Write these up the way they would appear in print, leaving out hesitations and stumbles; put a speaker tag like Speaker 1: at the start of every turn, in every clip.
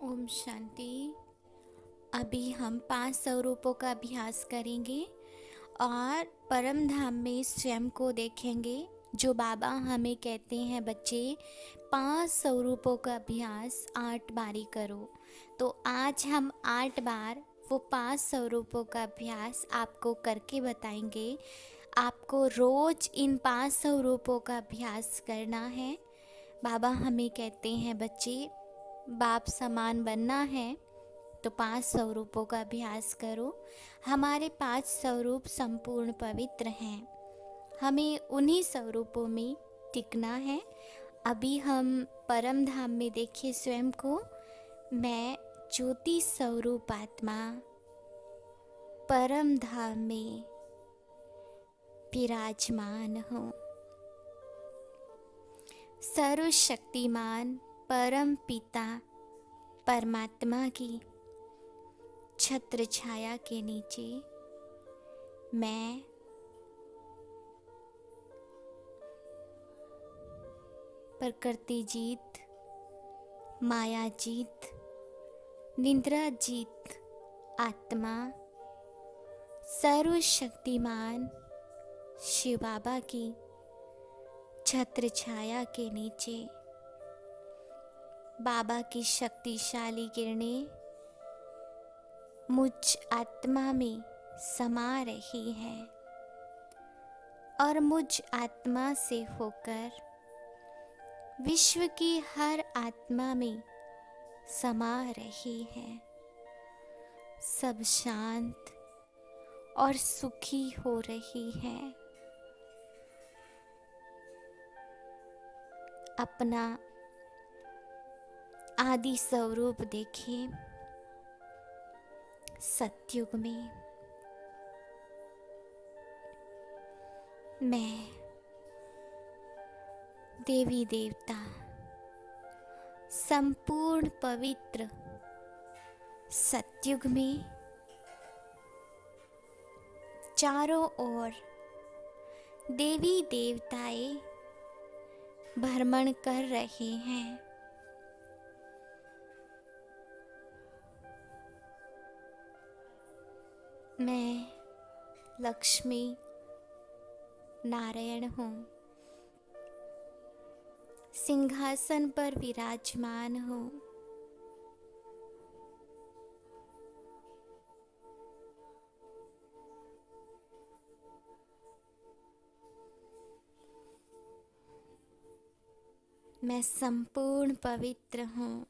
Speaker 1: ओम शांति। अभी हम 5 स्वरूपों का अभ्यास करेंगे और परम धाम में स्वयं को देखेंगे। जो बाबा हमें कहते हैं, बच्चे 5 स्वरूपों का अभ्यास 8 बारी करो। तो आज हम 8 बार वो 5 स्वरूपों का अभ्यास आपको करके बताएंगे। आपको रोज इन 5 स्वरूपों का अभ्यास करना है। बाबा हमें कहते हैं, बच्चे बाप समान बनना है तो 5 स्वरूपों का अभ्यास करो। हमारे 5 स्वरूप संपूर्ण पवित्र हैं, हमें उन्हीं स्वरूपों में टिकना है। अभी हम परम धाम में देखिए स्वयं को। मैं ज्योति स्वरूप आत्मा परम धाम में विराजमान हूँ। सर्वशक्तिमान परम पिता परमात्मा की छत्र छाया के नीचे मैं प्रकृति जीत, माया जीत, निद्रा जीत आत्मा सर्वशक्तिमान शिव बाबा की छत्र छाया के नीचे बाबा की शक्तिशाली किरणें मुझ आत्मा में समा रही हैं और मुझ आत्मा से होकर विश्व की हर आत्मा में समा रही हैं। सब शांत और सुखी हो रही हैं। अपना आदि स्वरूप देखिए। सतयुग में मैं देवी देवता संपूर्ण पवित्र सतयुग में चारों ओर देवी देवताएं भ्रमण कर रहे हैं। मैं लक्ष्मी नारायण हूँ, सिंहासन पर विराजमान हूँ। मैं संपूर्ण पवित्र हूँ।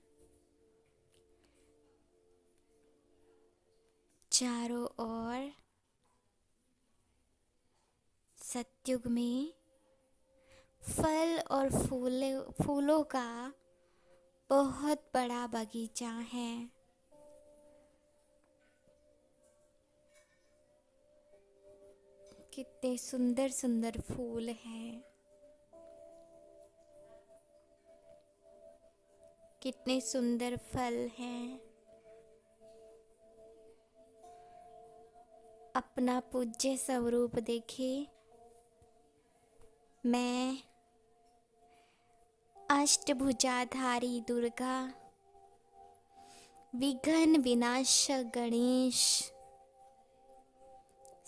Speaker 1: चारों ओर सतयुग में फल और फूलों का बहुत बड़ा बगीचा है। कितने सुंदर सुंदर फूल हैं, कितने सुंदर फल हैं। अपना पूज्य स्वरूप देखिए। मैं अष्टभुजाधारी दुर्गा, विघ्न विनाशक गणेश,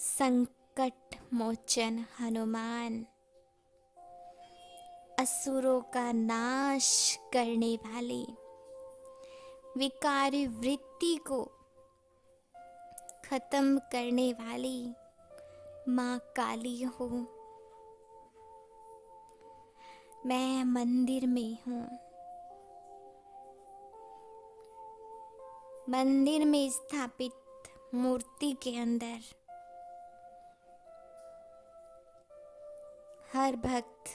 Speaker 1: संकट मोचन हनुमान, असुरों का नाश करने वाले, विकारी वृत्ति को खत्म करने वाली माँ काली हूँ। मैं मंदिर में हूँ। मंदिर में स्थापित मूर्ति के अंदर हर भक्त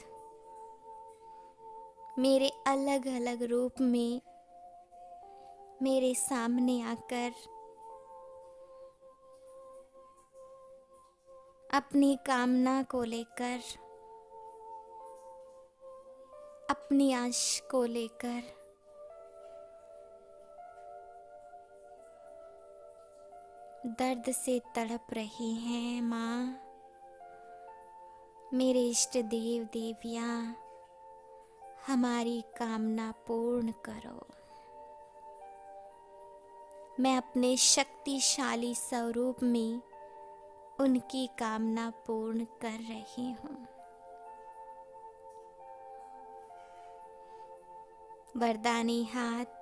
Speaker 1: मेरे अलग अलग रूप में मेरे सामने आकर अपनी कामना को लेकर, अपनी आश को लेकर दर्द से तड़प रहे हैं। माँ, मेरे इष्ट देव देवियाँ, हमारी कामना पूर्ण करो। मैं अपने शक्तिशाली स्वरूप में उनकी कामना पूर्ण कर रही हूँ। वरदानी हाथ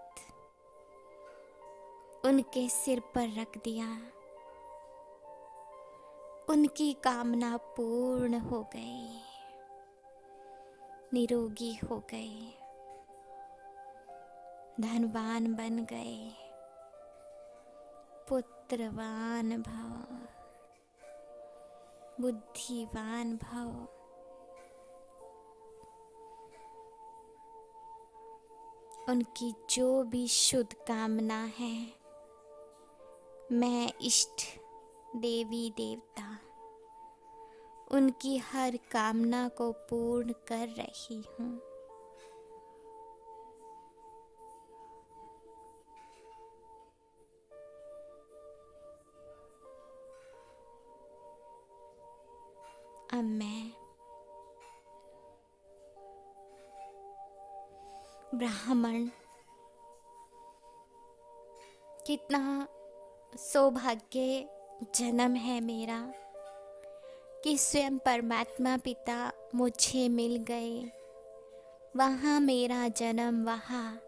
Speaker 1: उनके सिर पर रख दिया। उनकी कामना पूर्ण हो गई, निरोगी हो गए, धनवान बन गए, पुत्रवान भव, बुद्धिवान भव। उनकी जो भी शुद्ध कामना है, मैं इष्ट देवी देवता उनकी हर कामना को पूर्ण कर रही हूँ। अब मैं ब्राह्मण, कितना सौभाग्य जन्म है मेरा कि स्वयं परमात्मा पिता मुझे मिल गए। वहाँ मेरा जन्म, वहाँ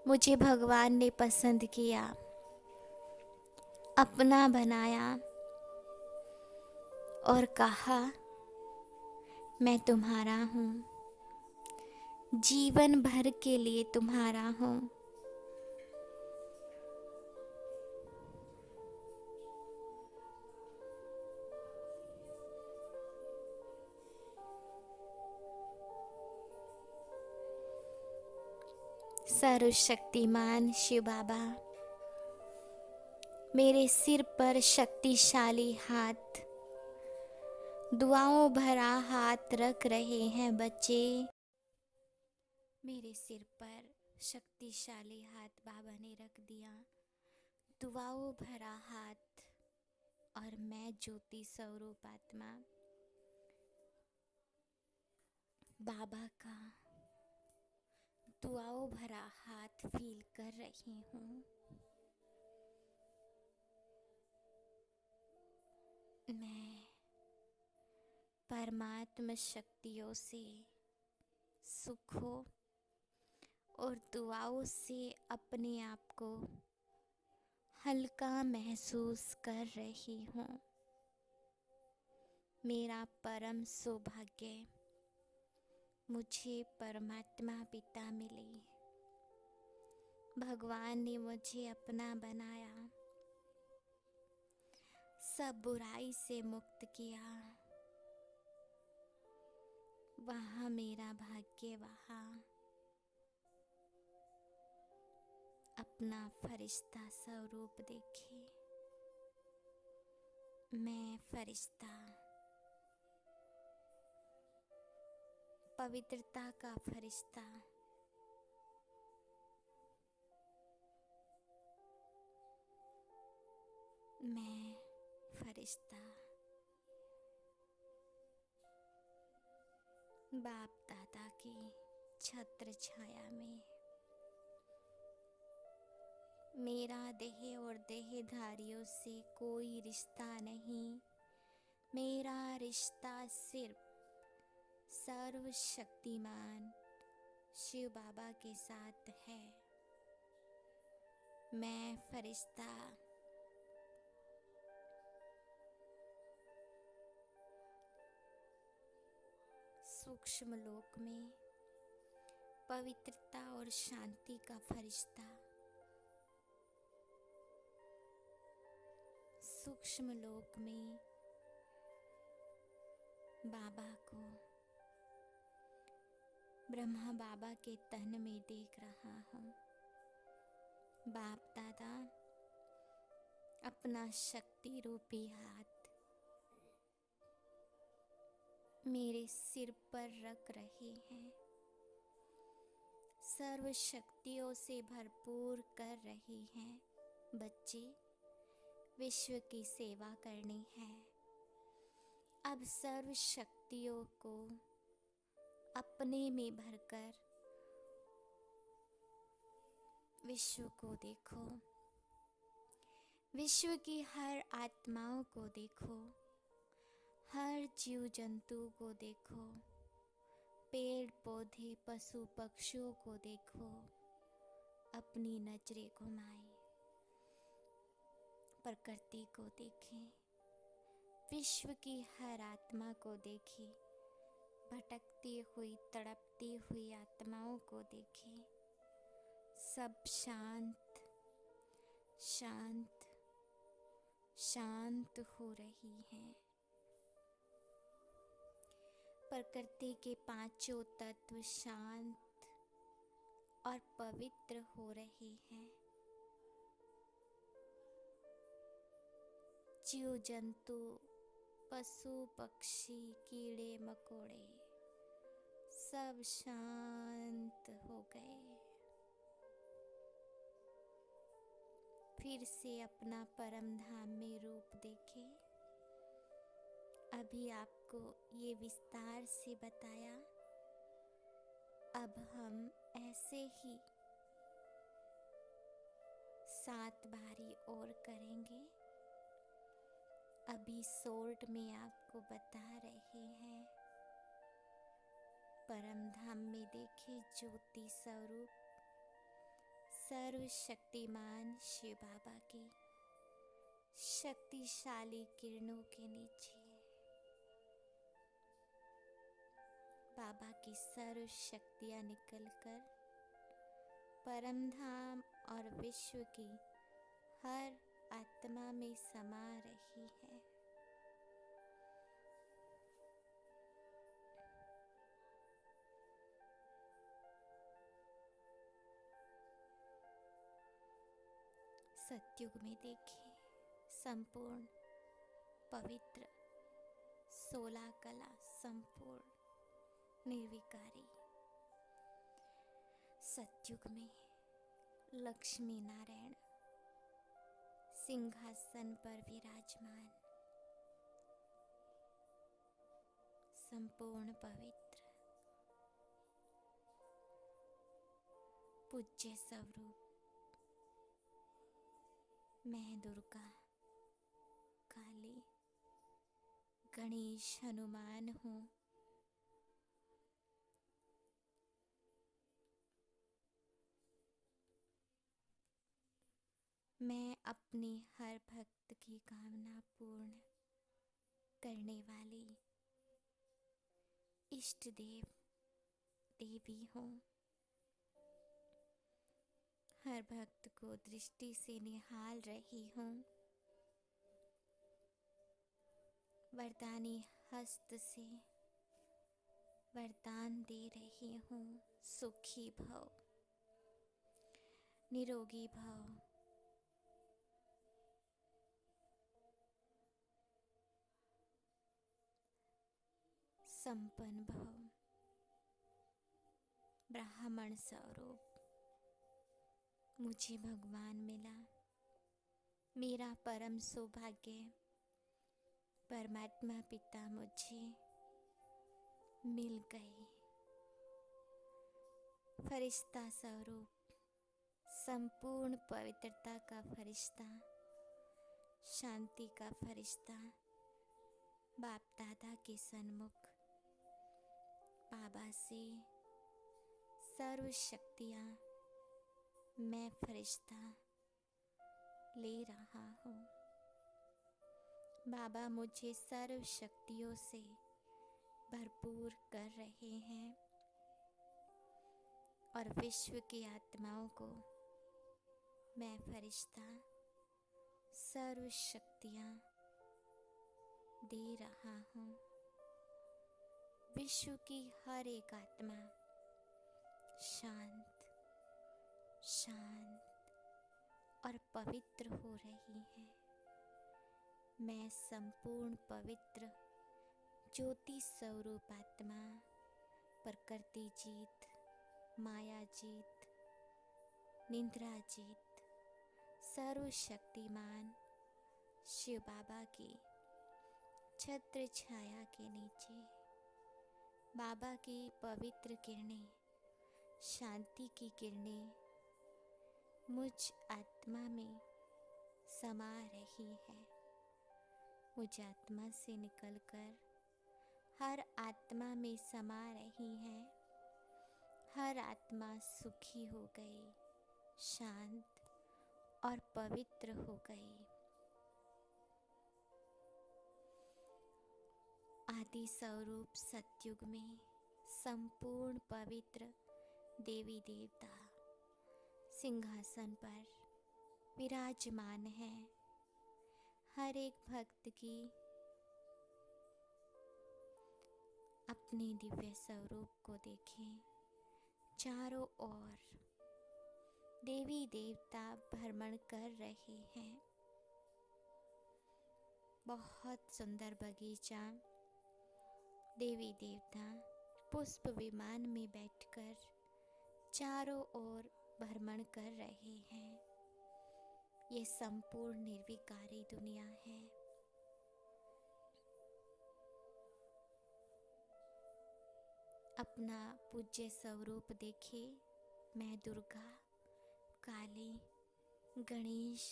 Speaker 1: मुझे भगवान ने पसंद किया, अपना बनाया और कहा मैं तुम्हारा हूँ, जीवन भर के लिए तुम्हारा हूँ। सर्वशक्तिमान शिव बाबा मेरे सिर पर शक्तिशाली हाथ, दुआओं भरा हाथ रख रहे हैं बच्चे। मेरे सिर पर शक्तिशाली हाथ बाबा ने रख दिया, दुआओं भरा हाथ, और मैं ज्योति स्वरूप आत्मा बाबा का दुआओं भरा हाथ फील कर रही हूँ। मैं परमात्मा शक्तियों से सुखों और दुआओं से अपने आप को हल्का महसूस कर रही हूँ। मेरा परम सौभाग्य, मुझे परमात्मा पिता मिले, भगवान ने मुझे अपना बनाया, सब बुराई से मुक्त किया। वहाँ मेरा भाग्य, वहाँ अपना फरिश्ता स्वरूप देखे। मैं फरिश्ता, पवित्रता का फरिश्ता, मैं फरिश्ता, बाप दादा की छत्र छाया में। मेरा देह और देहधारियों से कोई रिश्ता नहीं, मेरा रिश्ता सिर्फ सर्वशक्तिमान शिव बाबा के साथ है। मैं फरिश्ता, सूक्ष्म लोक में पवित्रता और शांति का फरिश्ता, सूक्ष्म लोक में बाबा को ब्रह्मा बाबा के तन में देख रहा हूँ। बाप दादा अपना शक्ति रूपी हाथ मेरे सिर पर रख रहे हैं, सर्व शक्तियों से भरपूर कर रहे हैं। बच्चे, विश्व की सेवा करनी है। अब सर्व शक्तियों को अपने में भरकर विश्व को देखो, विश्व की हर आत्माओं को देखो, हर जीव जंतु को देखो, पेड़ पौधे पशु पक्षियों को देखो, अपनी नजरें घुमाएं, प्रकृति को देखें, विश्व की हर आत्मा को देखें, भटकती हुई तड़पती हुई आत्माओं को देखें। सब शांत शांत शांत हो रही हैं। प्रकृति के पांचों तत्व शांत और पवित्र हो रहे हैं। जीव जंतु पशु पक्षी कीड़े मकोड़े सब शांत हो गए। फिर से अपना परम धाम में रूप देखें। अभी आपको ये विस्तार से बताया, अब हम ऐसे ही 7 बारी और करेंगे। अभी शॉर्ट में आपको बता रहे हैं। परम धाम में देखे ज्योति स्वरूप सर्वशक्तिमान शिव बाबा की शक्तिशाली किरणों के नीचे बाबा की सर्व शक्तियाँ निकलकर परम धाम और विश्व की हर आत्मा में समा रही है। सतयुग में देखें संपूर्ण पवित्र 16 कला संपूर्ण निर्विकारी। सतयुग में लक्ष्मी नारायण सिंहासन पर विराजमान, संपूर्ण पवित्र पूज्य स्वरूप मैं दुर्गा काली गणेश हनुमान हूँ। मैं अपनी हर भक्त की कामना पूर्ण करने वाली इष्ट देव देवी हूँ। हर भक्त को दृष्टि से निहाल रही हूँ। वरदानी हस्त से वरदान दे रही हूँ। सुखी भव, निरोगी भव, संपन्न भव। ब्राह्मण स्वरूप मुझे भगवान मिला। मेरा परम सौभाग्य परमात्मा पिता मुझे मिल गए। फरिश्ता स्वरूप संपूर्ण पवित्रता का फरिश्ता, शांति का फरिश्ता, बाप दादा के सन्मुख बाबा से सर्व शक्तियाँ मैं फरिश्ता ले रहा हूँ। बाबा मुझे सर्व शक्तियों से भरपूर कर रहे हैं और विश्व की आत्माओं को मैं फरिश्ता सर्व शक्तियाँ दे रहा हूँ। विश्व की हर एक आत्मा शांत शांत और पवित्र हो रही है। मैं संपूर्ण पवित्र ज्योति स्वरूप आत्मा, प्रकृति जीत, माया जीत, निद्रा जीत, सर्वशक्तिमान शिव बाबा की छत्र छाया के नीचे बाबा की पवित्र किरणें, शांति की किरणें मुझ आत्मा में समा रही है। मुझ आत्मा से निकलकर हर आत्मा में समा रही है। हर आत्मा सुखी हो गई, शांत और पवित्र हो गई। आदि स्वरूप सतयुग में संपूर्ण पवित्र देवी देवता सिंहासन पर विराजमान है। हर एक भक्त की अपने दिव्य स्वरूप को देखें। चारों ओर देवी देवता भ्रमण कर रहे हैं। बहुत सुंदर बगीचा। देवी देवता पुष्प विमान में बैठकर चारों ओर भ्रमण कर रहे हैं। ये संपूर्ण निर्विकारी दुनिया है। अपना पूज्य स्वरूप देखे। मैं दुर्गा, काली, गणेश,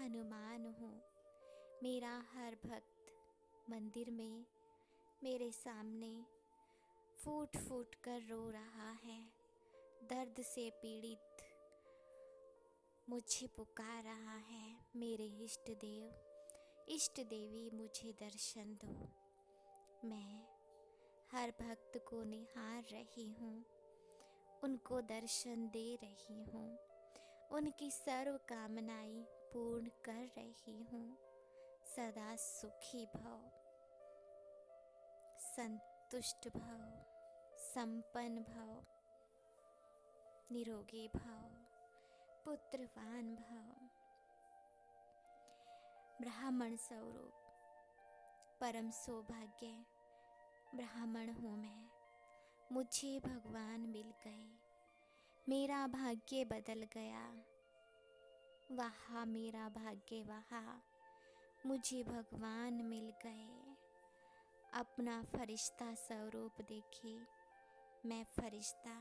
Speaker 1: हनुमान हूँ। मेरा हर भक्त मंदिर में मेरे सामने फूट फूट कर रो रहा है। दर्द से पीड़ित मुझे पुकार रहा है। मेरे इष्ट देव, इष्ट देवी, मुझे दर्शन दो। मैं हर भक्त को निहार रही हूँ, उनको दर्शन दे रही हूँ, उनकी सर्व कामनाएं पूर्ण कर रही हूँ। सदा सुखी भव, संतुष्ट भव, संपन्न भव, निरोगी भव, पुत्रवान भव। ब्राह्मण स्वरूप परम सौभाग्य ब्राह्मण हूँ मैं। मुझे भगवान मिल गए। मेरा भाग्य बदल गया। वहाँ मेरा भाग्य, वहाँ मुझे भगवान मिल गए। अपना फरिश्ता स्वरूप देखे। मैं फरिश्ता,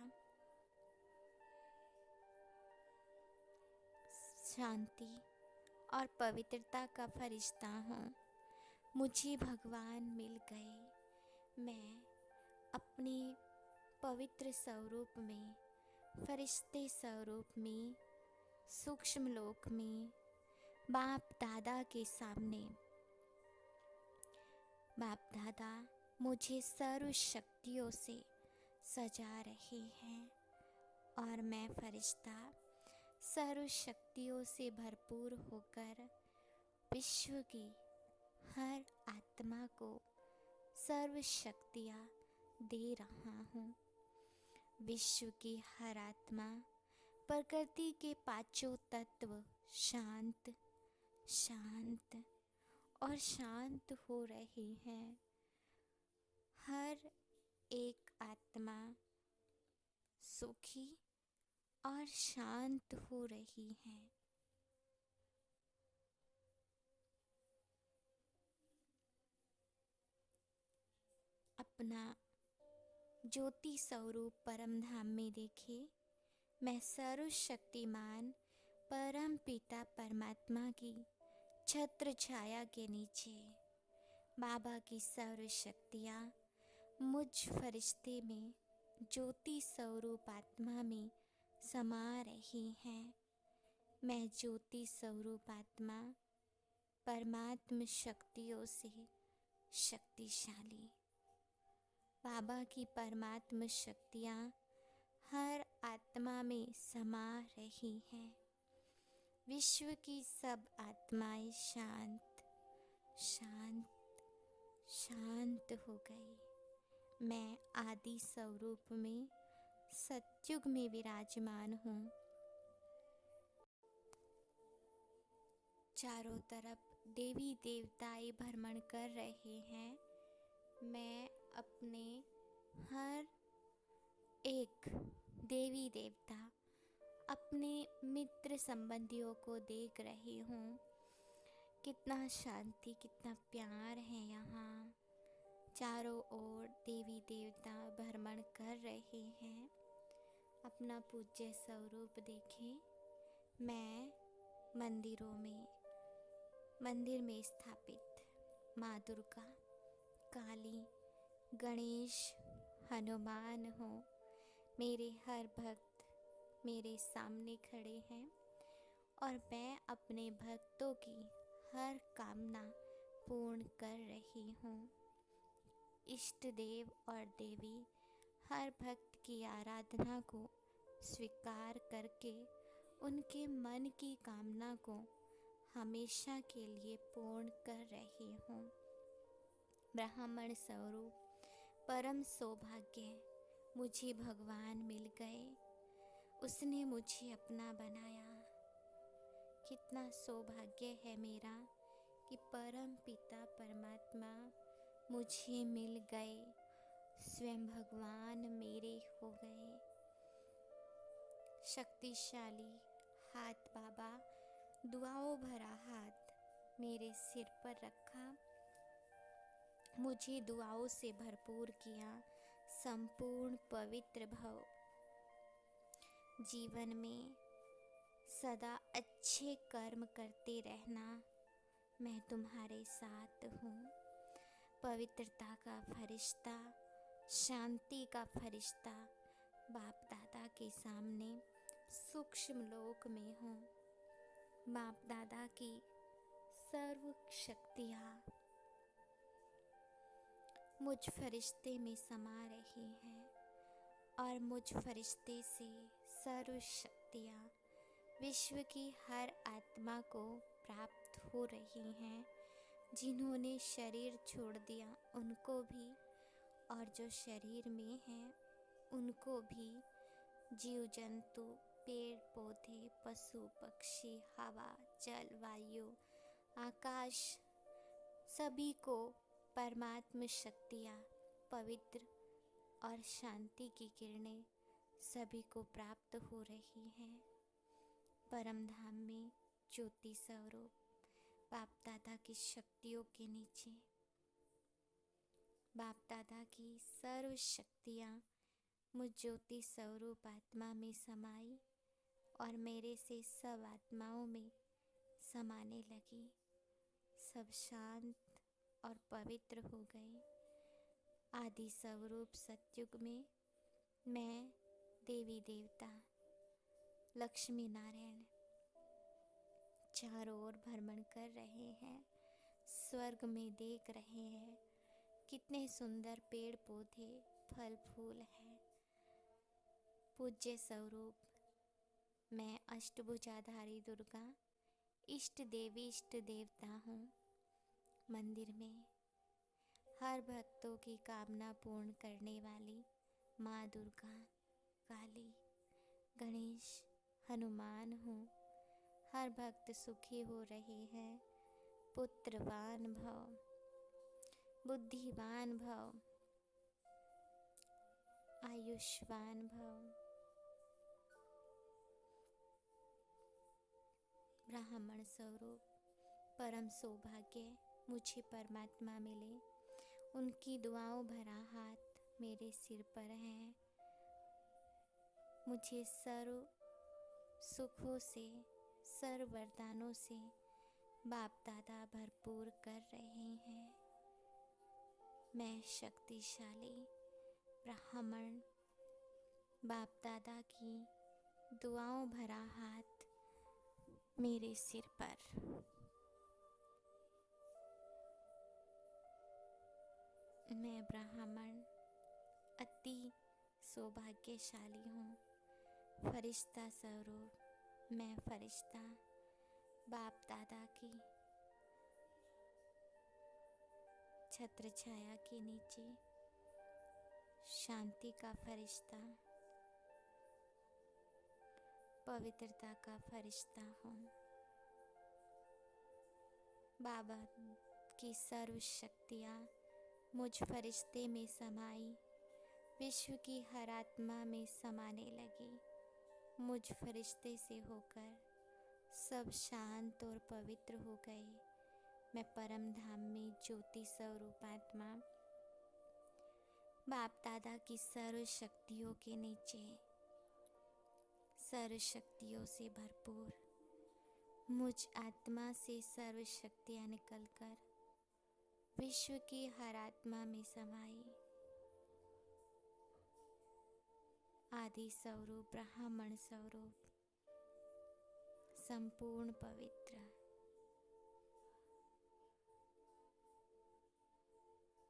Speaker 1: शांति और पवित्रता का फरिश्ता हूँ। मुझे भगवान मिल गए। मैं अपने पवित्र स्वरूप में, फरिश्ते स्वरूप में, सूक्ष्म लोक में बाप दादा के सामने, बाप दादा मुझे सर्व शक्तियों से सजा रहे हैं और मैं फरिश्ता सर्व शक्तियों से भरपूर होकर विश्व की हर आत्मा को सर्व शक्तियाँ दे रहा हूँ। विश्व की हर आत्मा प्रकृति के पांचों तत्व शांत, शांत और शांत हो रहे हैं। हर एक आत्मा सुखी और शांत हो रही है। अपना ज्योति स्वरूप परम धाम में देखे। मैं सर्वशक्तिमान परम पिता परमात्मा की छत्र छाया के नीचे बाबा की सर्व शक्तियाँ मुझ फरिश्ते में ज्योति स्वरूप आत्मा में समा रही हैं। मैं ज्योति स्वरूप आत्मा परमात्म शक्तियों से शक्तिशाली। बाबा की परमात्म शक्तियाँ हर आत्मा में समा रही हैं। विश्व की सब आत्माएं शांत, शांत, शांत हो गई। मैं आदि स्वरूप में सतयुग में विराजमान हूँ। चारों तरफ देवी देवताएं भ्रमण कर रहे हैं। मैं अपने हर एक देवी देवता, अपने मित्र संबंधियों को देख रही हूँ। कितना शांति, कितना प्यार है यहाँ। चारों ओर देवी देवता भ्रमण कर रहे हैं। अपना पूज्य स्वरूप देखें। मैं मंदिर में स्थापित माँ दुर्गा, काली, गणेश, हनुमान हूँ। मेरे हर भक्त मेरे सामने खड़े हैं और मैं अपने भक्तों की हर कामना पूर्ण कर रही हूँ। इष्ट देव और देवी हर भक्त की आराधना को स्वीकार करके उनके मन की कामना को हमेशा के लिए पूर्ण कर रही हूँ। ब्राह्मण स्वरूप परम सौभाग्य, मुझे भगवान मिल गए। उसने मुझे अपना बनाया। कितना सौभाग्य है मेरा कि परम पिता परमात्मा मुझे मिल गए, स्वयं भगवान मेरे हो गए। शक्तिशाली हाथ बाबा, दुआओं भरा हाथ मेरे सिर पर रखा, मुझे दुआओं से भरपूर किया। संपूर्ण पवित्र भव, जीवन में सदा अच्छे कर्म करते रहना, मैं तुम्हारे साथ हूँ। पवित्रता का फरिश्ता, शांति का फरिश्ता बाप दादा के सामने सूक्ष्म लोक में हूँ। बाप दादा की सर्व शक्तियाँ मुझ फरिश्ते में समा रही हैं और मुझ फरिश्ते से सर्व शक्तियाँ विश्व की हर आत्मा को प्राप्त हो रही हैं। जिन्होंने शरीर छोड़ दिया उनको भी, और जो शरीर में हैं उनको भी, जीव जंतु, पेड़ पौधे, पशु पक्षी, हवा, जल, वायु, आकाश, सभी को परमात्म शक्तियाँ, पवित्र और शांति की किरणें सभी को प्राप्त हो रही हैं। परम धाम में ज्योति स्वरूप बाप दादा की शक्तियों के नीचे बाप दादा की सर्व शक्तियाँ मुझ ज्योति स्वरूप आत्मा में समाई और मेरे से सब आत्माओं में समाने लगी। सब शांत और पवित्र हो गए। आदि स्वरूप सतयुग में मैं, देवी देवता, लक्ष्मी नारायण चारों ओर भ्रमण कर रहे हैं। स्वर्ग में देख रहे हैं कितने सुंदर पेड़ पौधे, फल फूल हैं। पूज्य स्वरूप मैं अष्टभुजाधारी दुर्गा, इष्ट देवी इष्ट देवता हूँ। मंदिर में हर भक्तों की कामना पूर्ण करने वाली माँ दुर्गा, काली, गणेश, हनुमान हूँ। हर भक्त सुखी हो रहे हैं। पुत्रवान भव, बुद्धिवान भव, आयुष्मान भव। ब्राह्मण स्वरूप परम सौभाग्य, मुझे परमात्मा मिले। उनकी दुआओं भरा हाथ मेरे सिर पर है। मुझे सर्व सुखों से, सर्व वरदानों से बाप दादा भरपूर कर रहे हैं। मैं शक्तिशाली ब्राह्मण बाप दादा की दुआओं भरा हाथ मेरे सिर पर। मैं ब्राह्मण अति सौभाग्यशाली हूँ। फरिश्ता स्वरूप मैं फरिश्ता बाप दादा की छत्र छाया के नीचे शांति का फरिश्ता, पवित्रता का फरिश्ता हूँ। बाबा की सर्व शक्तियाँ मुझ फरिश्ते में समाई, विश्व की हर आत्मा में समाने लगी। मुझ फरिश्ते से होकर सब शांत और पवित्र हो गए। मैं परम धाम में ज्योति स्वरूप आत्मा बाप दादा की सर्व शक्तियों के नीचे, सर्व शक्तियों से भरपूर मुझ आत्मा से सर्व शक्तियाँ निकलकर विश्व की हर आत्मा में समाई। आदि स्वरूप ब्राह्मण स्वरूप संपूर्ण पवित्र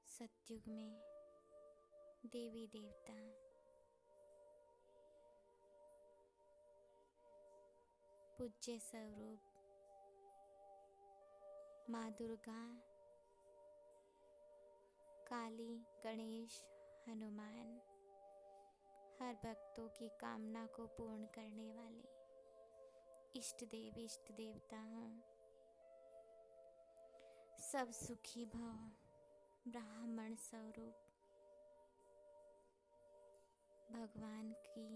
Speaker 1: सतयुग में देवी देवता पूज्य स्वरूप माँ दुर्गा, काली, गणेश, हनुमान, हर भक्तों की कामना को पूर्ण करने वाले इष्ट देव इष्ट देवता हूँ। सब सुखी भव ब्राह्मण स्वरूप भगवान की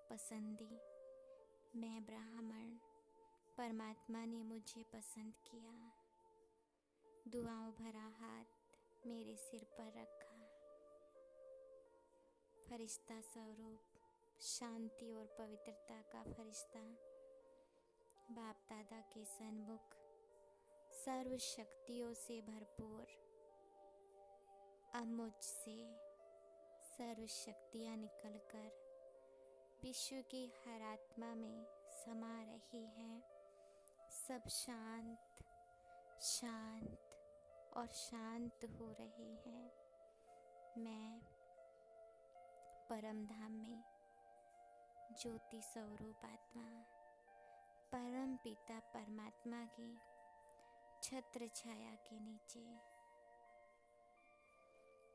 Speaker 1: पसंदी, मैं ब्राह्मण, परमात्मा ने मुझे पसंद किया। दुआओं भरा हाथ मेरे सिर पर रखा। फरिश्ता स्वरूप शांति और पवित्रता का फरिश्ता बाप दादा के सन्मुख सर्व शक्तियों से भरपूर। अब मुझसे सर्व शक्तियाँ निकलकर विश्व की हर आत्मा में समा रही हैं। सब शांत शांत और शांत हो रहे हैं। मैं परम धाम में ज्योति स्वरूप आत्मा परम पिता परमात्मा के छत्र छाया के नीचे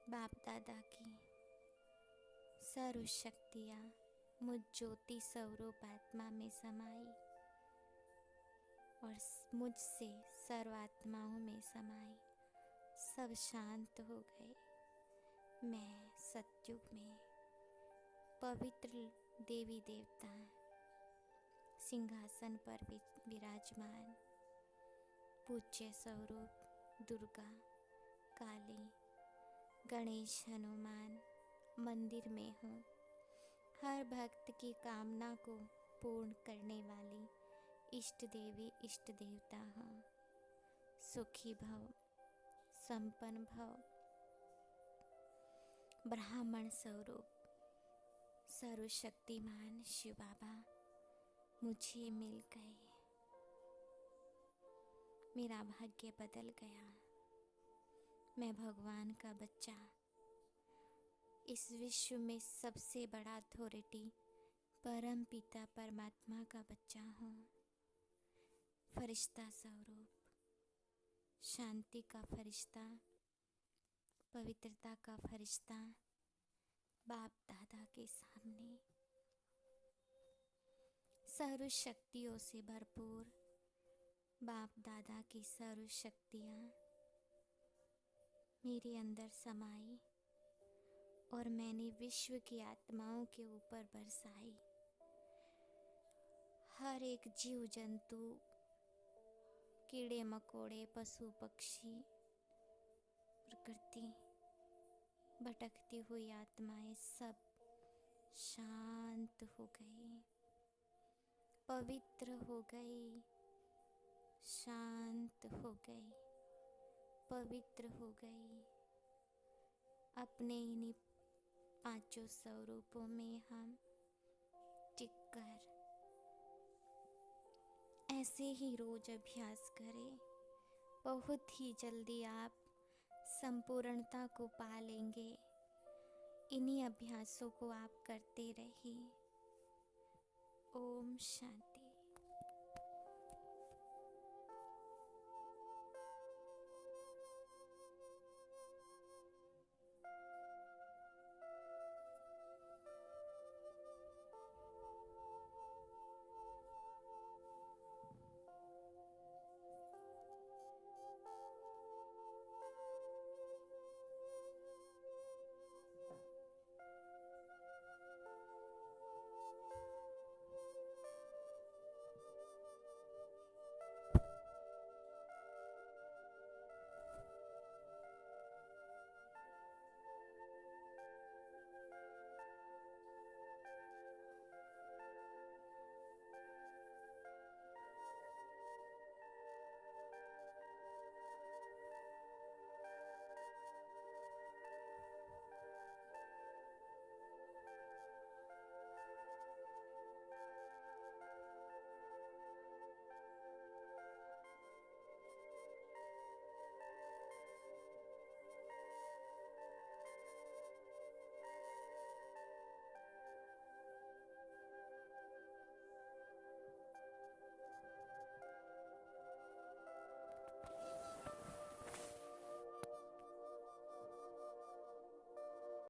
Speaker 1: बाप दादा की सर्व शक्तियाँ मुझ ज्योति स्वरूप आत्मा में समाई और मुझसे सर्व आत्माओं में समाई। सब शांत हो गए। मैं सतयुग में पवित्र देवी देवता सिंहासन पर विराजमान पूज्य स्वरूप दुर्गा, काली, गणेश, हनुमान मंदिर में हूँ। हर भक्त की कामना को पूर्ण करने वाली इष्ट देवी इष्ट देवता हूँ। सुखी भव, संपन्न भव, ब्राह्मण स्वरूप सर्वशक्तिमान शिव बाबा मुझे मिल गए। मेरा भाग्य बदल गया। मैं भगवान का बच्चा, इस विश्व में सबसे बड़ा अथॉरिटी परम पिता परमात्मा का बच्चा हूँ। फरिश्ता स्वरूप शांति का फरिश्ता, पवित्रता का फरिश्ता बाप दादा के सामने सर्व शक्तियों से भरपूर बाप दादा की सर्व शक्तियाँ मेरे अंदर समाई और मैंने विश्व की आत्माओं के ऊपर बरसाई। हर एक जीव जंतु, कीड़े मकोड़े, पशु पक्षी, प्रकृति, भटकती हुई आत्माएं सब शांत हो गई, पवित्र हो गई, शांत हो गई, पवित्र हो गई। अपने इन्हीं पांचों स्वरूपों में हम टिककर ऐसे ही रोज अभ्यास करें। बहुत ही जल्दी आप संपूर्णता को पा लेंगे। इन्हीं अभ्यासों को आप करते रहिए। ओम शांति।